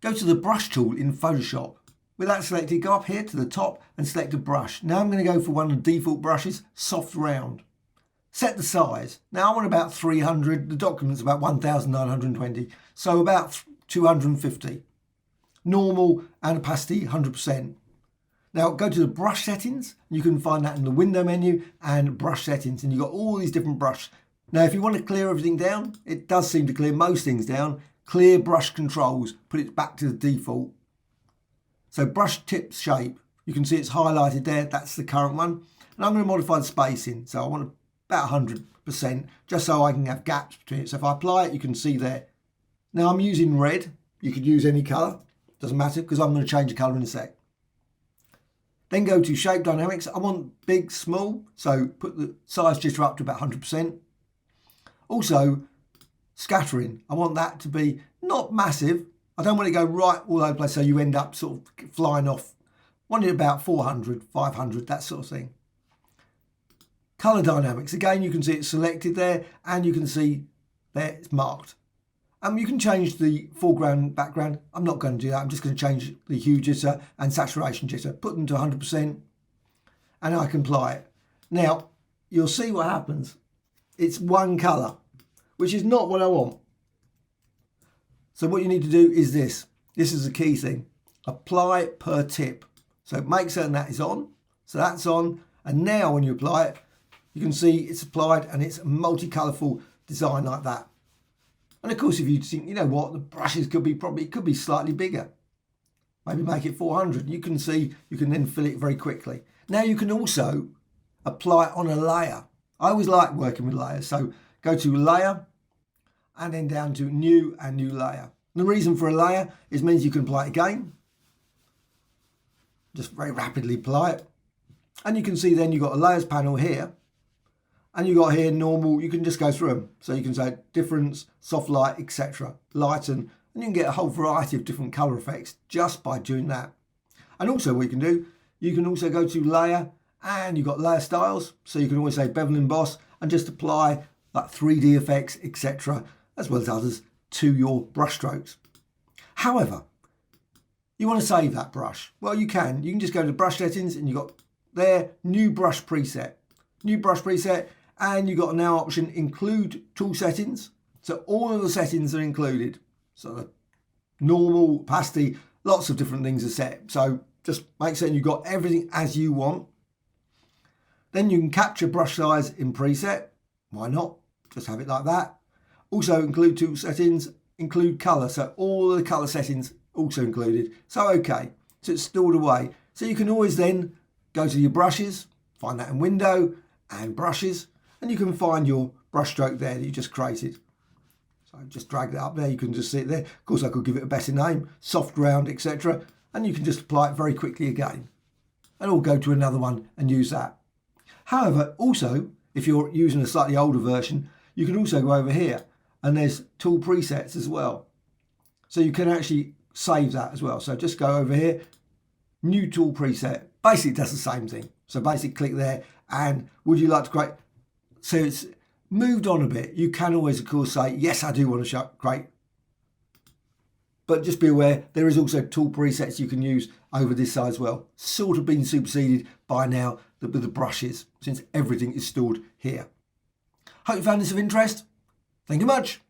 go to the brush tool in Photoshop. With that selected, go up here to the top and select a brush. Now I'm going to go for one of the default brushes, soft round. Set the size. Now I want about 300, the document's about 1920, so about 250. Normal and opacity 100%. Now go to the brush settings, you can find that in the window menu and brush settings, and you've got all these different brushes. Now if you want to clear everything down, it does seem to clear most things down. Clear brush controls, put it back to the default. So brush tip shape, you can see it's highlighted there, that's the current one. And I'm going to modify the spacing, so I want about 100%, just so I can have gaps between it. So if I apply it, you can see there. Now I'm using red, you could use any colour, doesn't matter, because I'm going to change the colour in a sec. Then go to shape dynamics, I want big, small, so put the size jitter up to about 100%. Also, scattering, I want that to be not massive. I don't want it to go right all over the place so you end up sort of flying off. I want it about 400, 500, that sort of thing. Colour dynamics, again you can see it's selected there and you can see there it's marked. You can change the foreground, background. I'm not going to do that, I'm just going to change the hue jitter and saturation jitter. Put them to 100% and I can apply it. Now you'll see what happens. It's one colour, which is not what I want. So what you need to do is this. This is the key thing. Apply per tip. So make certain that is on. So that's on. And now when you apply it, you can see it's applied and it's a multicolourful design like that. And of course, if you think, you know what, the brushes could be slightly bigger. Maybe make it 400. You can see, you can then fill it very quickly. Now you can also apply it on a layer. I always like working with layers. So go to layer, and then down to new and new layer. The reason for a layer is means you can apply it again. Just very rapidly apply it. And you can see then you've got a layers panel here. And you've got here normal, you can just go through them. So you can say difference, soft light, etc. Lighten, and you can get a whole variety of different colour effects just by doing that. And also what you can do, you can also go to layer and you've got layer styles. So you can always say bevel emboss and just apply like 3D effects, etc. as well as others to your brush strokes. However, you want to save that brush. Well, you can just go to brush settings and you've got there, new brush preset. New brush preset, and you've got now option include tool settings. So all of the settings are included. So the normal, opacity, lots of different things are set. So just make certain you've got everything as you want. Then you can capture brush size in preset. Why not? Just have it like that. Also include tool settings, include color. So all the color settings also included. So okay, so it's stored away. So you can always then go to your brushes, find that in window and brushes, and you can find your brush stroke there that you just created. So just drag that up there, you can just see it there. Of course I could give it a better name, soft round, etc. And you can just apply it very quickly again. And I'll go to another one and use that. However, also, if you're using a slightly older version, you can also go over here and there's tool presets as well. So you can actually save that as well. So just go over here, new tool preset, basically does the same thing. So basically click there and would you like to create, so it's moved on a bit. You can always of course say, yes, I do want to create, but just be aware there is also tool presets you can use over this side as well. Sort of been superseded by now with the brushes since everything is stored here. Hope you found this of interest. Thank you much.